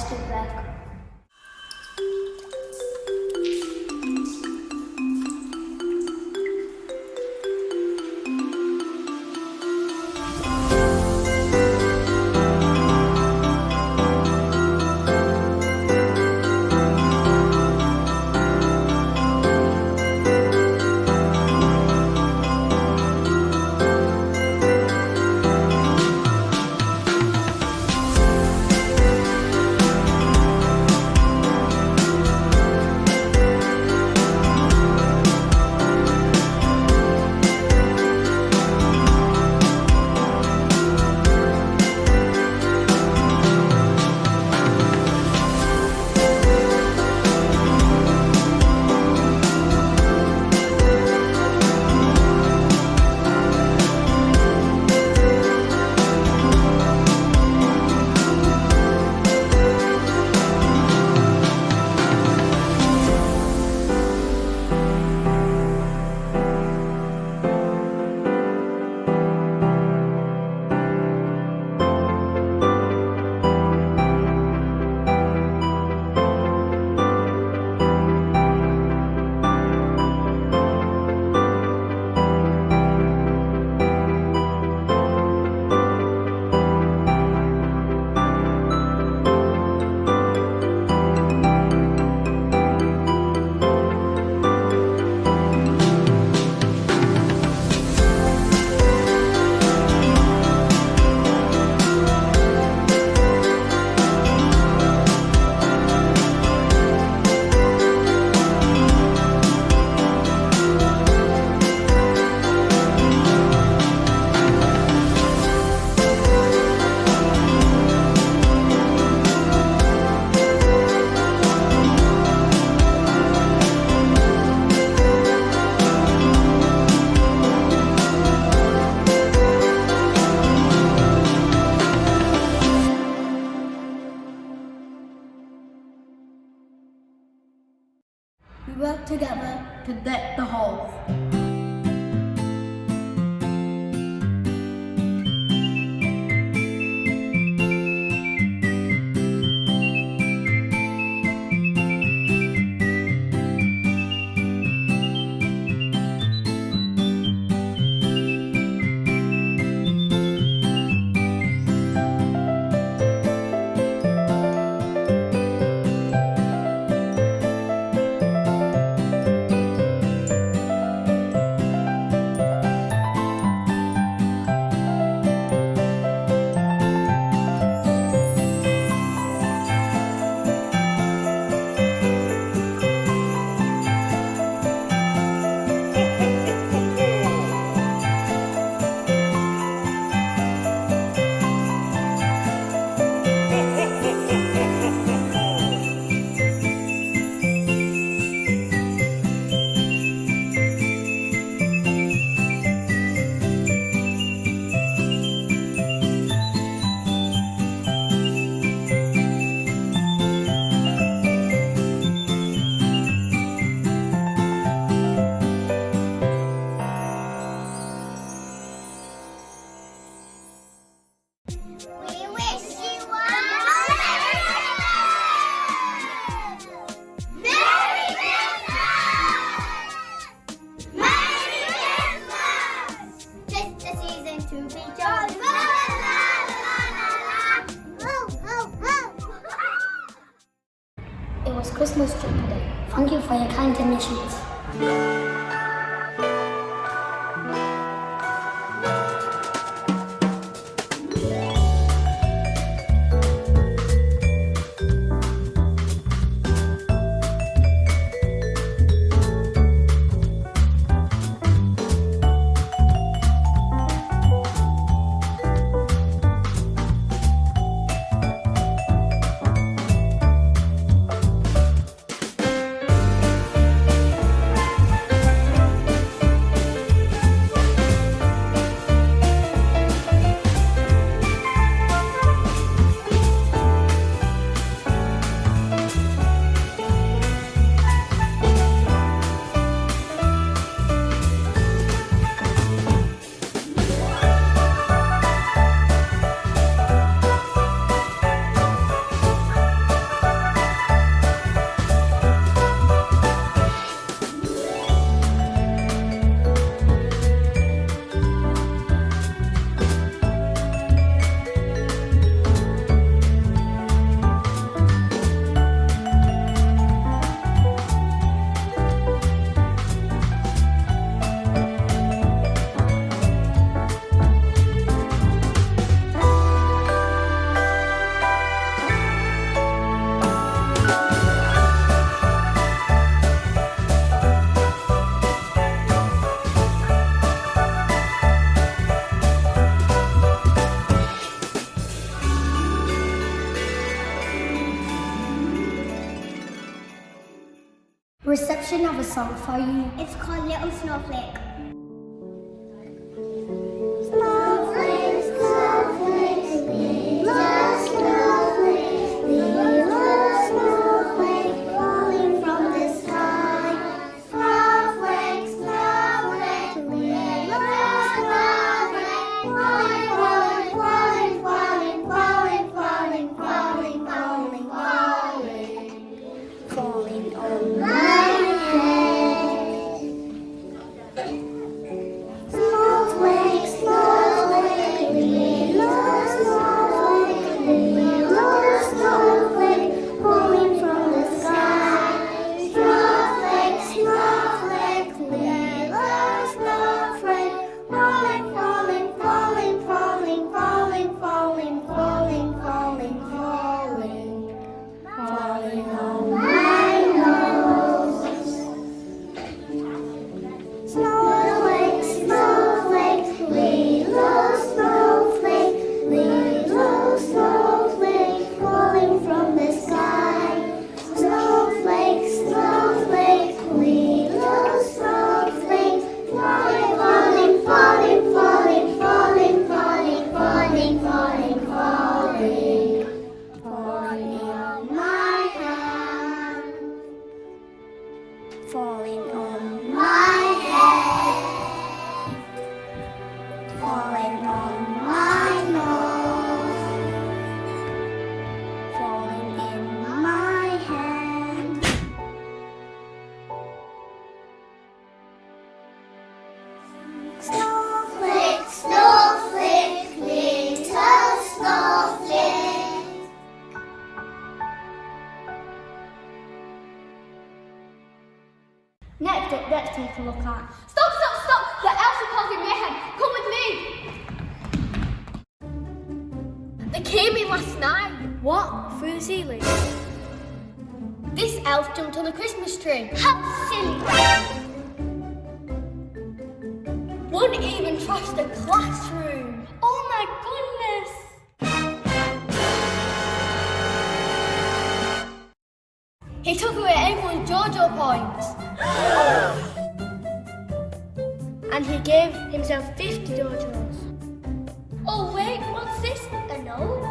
plastic bag. We work together to deck the halls. It was Christmas tree today. Thank you for your kind donations. Reception of a song for you. It's called Little Snowflake. Snowflake, snowflake, little snowflake, little snowflake falling from the sky. Snowflake, snowflake, little snowflake falling, falling, falling, falling, falling, falling, falling, falling, falling on my head. Snowflake, snowflake, little snowflake, little snowflake falling from the sky. Snowflake, snowflake, little snowflake falling, falling, falling, falling, falling, falling, falling, falling, falling, falling on my nose. Snowflake, snowflake, little snowflake, little snowflake falling from the sky. Snowflake, snowflake, little snowflake falling, falling, falling, falling, falling, falling, falling, falling, falling, falling on my hand, falling on my head, falling on my nose, falling in my hand. Snowflake, snowflake, little snowflake. Next up, let's take a look at. Stop, stop, stop! The elves are causing mayhem. Come with me. They came in last night. What? Through the ceiling? This elf jumped on the Christmas tree. How silly! One even trashed the classroom. Oh my goodness! He took away everyone's JoJo points. And he gave himself 50 JoJos. Oh wait, what's this? A note?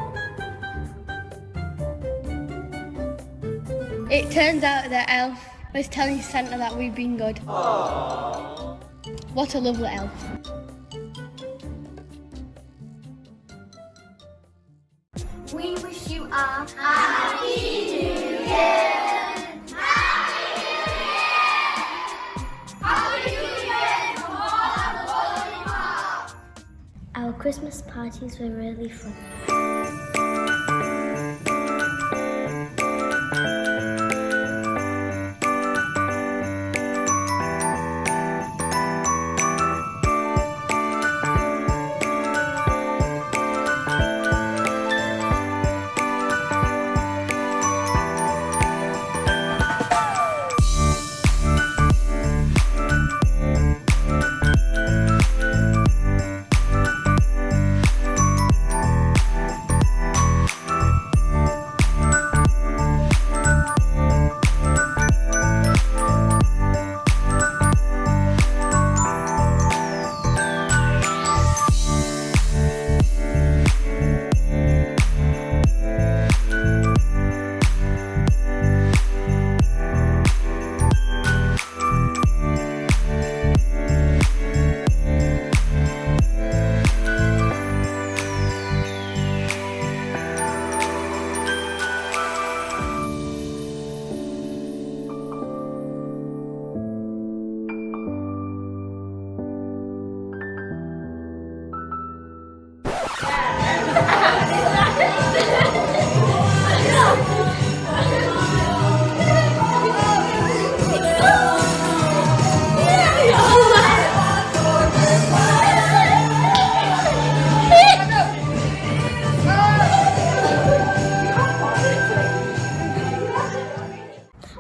It turns out that elf was telling Santa that we've been good. What a lovely elf. We wish you a Happy New Year! Happy New Year from all of the Lollipop! Our Christmas parties were really fun.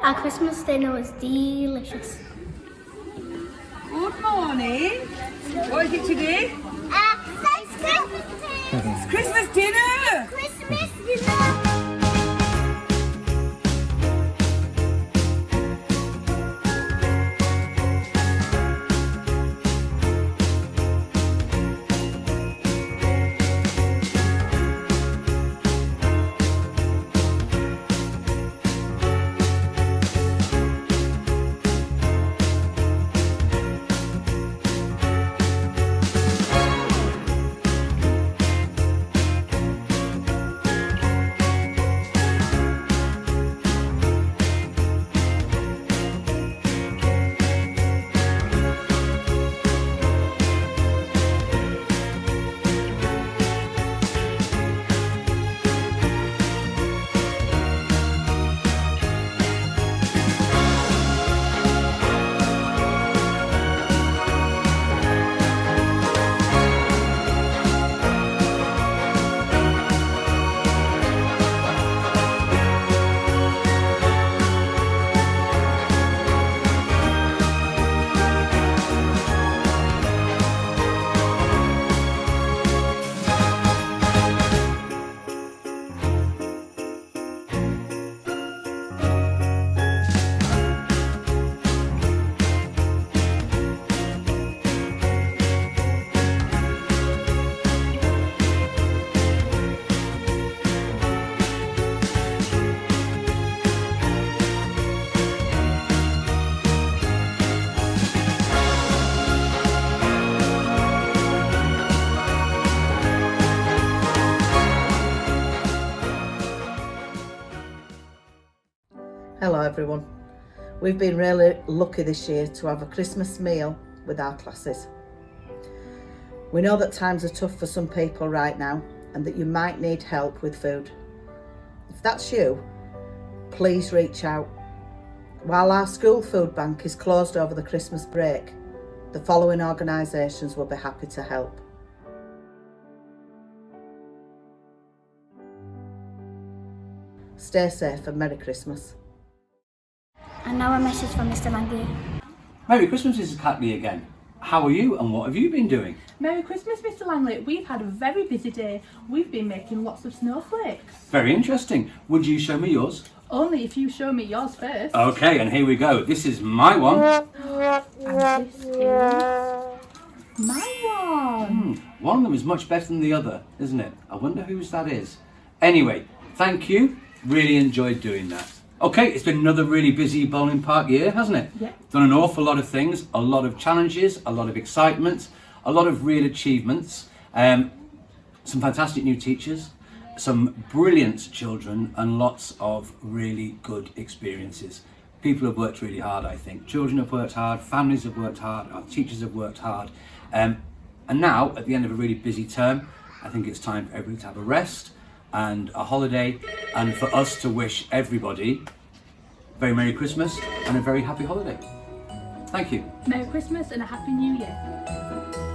Our Christmas dinner was delicious. Good morning. What is it today? It's Christmas dinner. Christmas dinner! everyone. We've been really lucky this year to have a Christmas meal with our classes. We know that times are tough for some people right now and that you might need help with food. If that's you, please reach out. While our school food bank is closed over the Christmas break, the following organisations will be happy to help. Stay safe and Merry Christmas. And now a message from Mr. Langley. Merry Christmas, Mrs. Catley again. How are you and what have you been doing? Merry Christmas, Mr. Langley. We've had a very busy day. We've been making lots of snowflakes. Very interesting. Would you show me yours? Only if you show me yours first. Okay, and here we go. This is my one. And this is my one. One of them is much better than the other, isn't it? I wonder whose that is. Anyway, thank you. Really enjoyed doing that. Okay, it's been another really busy bowling park year, hasn't it? Yeah. Done an awful lot of things, a lot of challenges, a lot of excitement, a lot of real achievements, some fantastic new teachers, some brilliant children, and lots of really good experiences. People have worked really hard, I think. Children have worked hard, families have worked hard, our teachers have worked hard. And now, at the end of a really busy term, I think it's time for everybody to have a rest and a holiday, and for us to wish everybody a very Merry Christmas and a very happy holiday. Thank you. Merry Christmas and a Happy New Year.